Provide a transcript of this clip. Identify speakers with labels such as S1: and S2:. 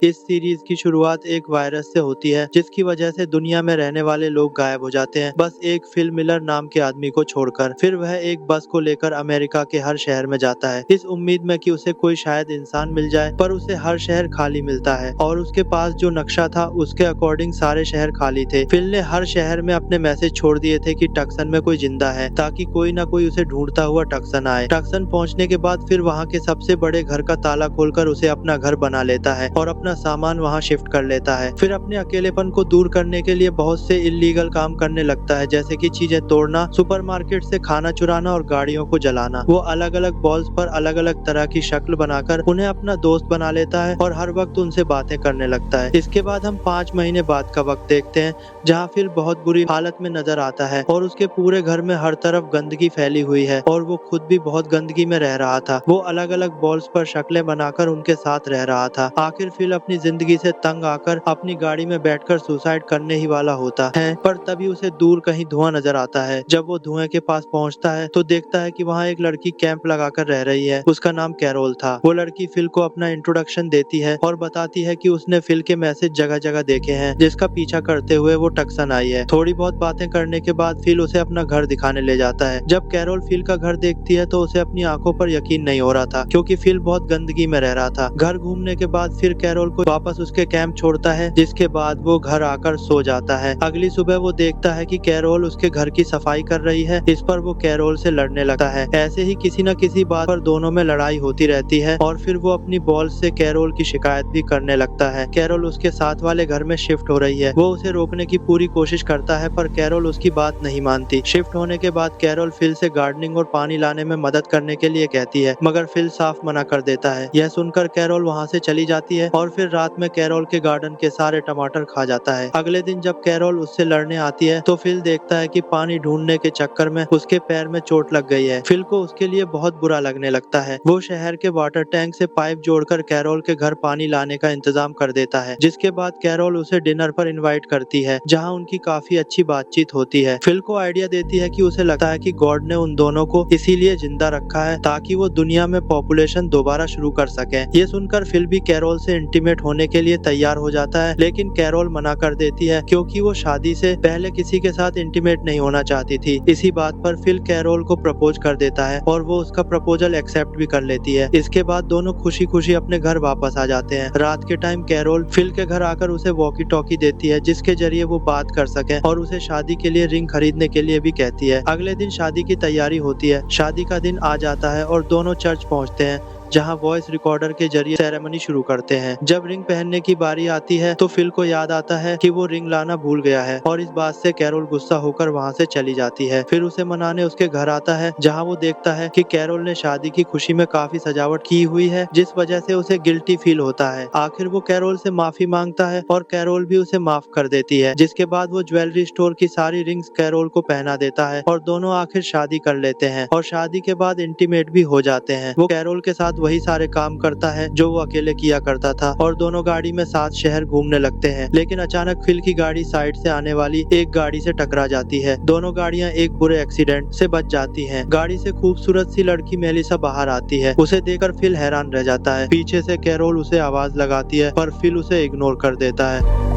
S1: इस सीरीज की शुरुआत एक वायरस से होती है जिसकी वजह से दुनिया में रहने वाले लोग गायब हो जाते हैं, बस एक फिल मिलर नाम के आदमी को छोड़कर। फिर वह एक बस को लेकर अमेरिका के हर शहर में जाता है, इस उम्मीद में कि उसे कोई शायद इंसान मिल जाए, पर उसे हर शहर खाली मिलता है और उसके पास जो नक्शा था उसके अकॉर्डिंग सारे शहर खाली थे। फिल ने हर शहर में अपने मैसेज छोड़ दिए थे कि टक्सन में कोई जिंदा है, ताकि कोई ना कोई उसे ढूंढता हुआ टक्सन आए। टक्सन पहुंचने के बाद फिर वहाँ के सबसे बड़े घर का ताला खोलकर उसे अपना घर बना लेता है और अपना सामान वहाँ शिफ्ट कर लेता है। फिर अपने अकेलेपन को दूर करने के लिए बहुत से इल्लीगल काम करने लगता है, जैसे कि चीजें तोड़ना, सुपरमार्केट से खाना चुराना और गाड़ियों को जलाना। वो अलग अलग बॉल्स पर अलग अलग तरह की शक्ल बनाकर उन्हें अपना दोस्त बना लेता है और हर वक्त उनसे बातें करने लगता है। इसके बाद हम 5 महीने बाद का वक्त देखते हैं, जहाँ फिल बहुत बुरी हालत में नजर आता है और उसके पूरे घर में हर तरफ गंदगी फैली हुई है और वो खुद भी बहुत गंदगी में रह रहा था। वो अलग अलग बॉल्स पर शक्लें बनाकर उनके साथ रह रहा था। आखिर फिल अपनी जिंदगी से तंग आकर अपनी गाड़ी में बैठकर सुसाइड करने ही वाला होता है, पर तभी उसे दूर कहीं धुआं नजर आता है। जब वो धुएं के पास पहुंचता है तो देखता है कि वहाँ एक लड़की कैंप लगाकर रह रही है। उसका नाम कैरोल था। वो लड़की फिल को अपना इंट्रोडक्शन देती है और बताती है कि उसने फिल के मैसेज जगह जगह देखे हैं, जिसका पीछा करते हुए वो टक्सन आई है। थोड़ी बहुत बातें करने के बाद फिल उसे अपना घर दिखाने ले जाता है। जब कैरोल फिल का घर देखती है तो उसे अपनी आंखों पर यकीन नहीं हो रहा था, क्योंकि फिल बहुत गंदगी में रह रहा था। घर घूमने के बाद फिर कैरोल को वापस उसके कैंप छोड़ता है, जिसके बाद वो घर आकर सो जाता है। अगली सुबह वो देखता है कि कैरोल उसके घर की सफाई कर रही है। इस पर वो कैरोल से लड़ने लगता है। ऐसे ही किसी न किसी बात पर दोनों में लड़ाई होती रहती है और फिर वो अपनी बॉल से कैरोल की शिकायत भी करने लगता है। कैरोल उसके साथ वाले घर में शिफ्ट हो रही है। वो उसे रोकने की पूरी कोशिश करता है, पर कैरोल उसकी बात नहीं मानती। शिफ्ट होने के बाद कैरोल फिल से गार्डनिंग और पानी लाने में मदद करने के लिए कहती है, मगर फिल साफ मना कर देता है। यह सुनकर कैरोल वहाँ से चली जाती है और फिर रात में कैरोल के गार्डन के सारे टमाटर खा जाता है। अगले दिन जब कैरोल उससे लड़ने आती है तो फिल देखता है कि पानी ढूंढने के चक्कर में उसके पैर में चोट लग गई है। फिल को उसके लिए बहुत बुरा लगने लगता है। वो शहर के वाटर टैंक से पाइप जोड़कर कैरोल के घर पानी लाने का इंतजाम कर देता है, जिसके बाद कैरोल उसे डिनर पर इनवाइट करती है, जहाँ उनकी काफी अच्छी बातचीत होती है। फिल को आइडिया देती है कि उसे लगता है कि गॉड ने उन दोनों को इसीलिए जिंदा रखा है ताकि वो दुनिया में पॉपुलेशन दोबारा शुरू कर सके। ये सुनकर फिल भी कैरोल से इंटीमेट होने के लिए तैयार हो जाता है, लेकिन कैरोल मना कर देती है, क्योंकि वो शादी से पहले किसी के साथ इंटीमेट नहीं होना चाहती थी। इसी बात पर फिल कैरोल को प्रपोज कर देता है और वो उसका प्रपोजल एक्सेप्ट भी कर लेती है। इसके बाद दोनों खुशी खुशी अपने घर वापस आ जाते हैं। रात के टाइम कैरोल फिल के घर आकर उसे वॉकी टॉकी देती है, जिसके जरिए वो बात कर सके, और उसे शादी के लिए रिंग खरीदने के लिए भी कहती है। अगले दिन शादी की तैयारी होती है। शादी का दिन आ जाता है और दोनों चर्च पहुंचते हैं, जहां वॉइस रिकॉर्डर के जरिए सेरेमनी शुरू करते हैं। जब रिंग पहनने की बारी आती है तो फिल को याद आता है कि वो रिंग लाना भूल गया है और इस बात से कैरोल गुस्सा होकर वहां से चली जाती है। फिर उसे मनाने उसके घर आता है, जहां वो देखता है कि कैरोल ने शादी की खुशी में काफी सजावट की हुई है, जिस वजह से उसे गिल्टी फील होता है। आखिर वो कैरोल से माफी मांगता है और कैरोल भी उसे माफ कर देती है, जिसके बाद वो ज्वेलरी स्टोर की सारी रिंग्स कैरोल को पहना देता है और दोनों आखिर शादी कर लेते हैं और शादी के बाद इंटीमेट भी हो जाते हैं। वो कैरोल के साथ वही सारे काम करता है जो वो अकेले किया करता था और दोनों गाड़ी में 7 शहर घूमने लगते हैं। लेकिन अचानक फिल की गाड़ी साइड से आने वाली एक गाड़ी से टकरा जाती है। दोनों गाड़ियां एक बुरे एक्सीडेंट से बच जाती हैं। गाड़ी से खूबसूरत सी लड़की मेलिसा बाहर आती है। उसे देखकर फिल हैरान रह जाता है। पीछे से कैरोल उसे आवाज लगाती है, पर फिल उसे इग्नोर कर देता है।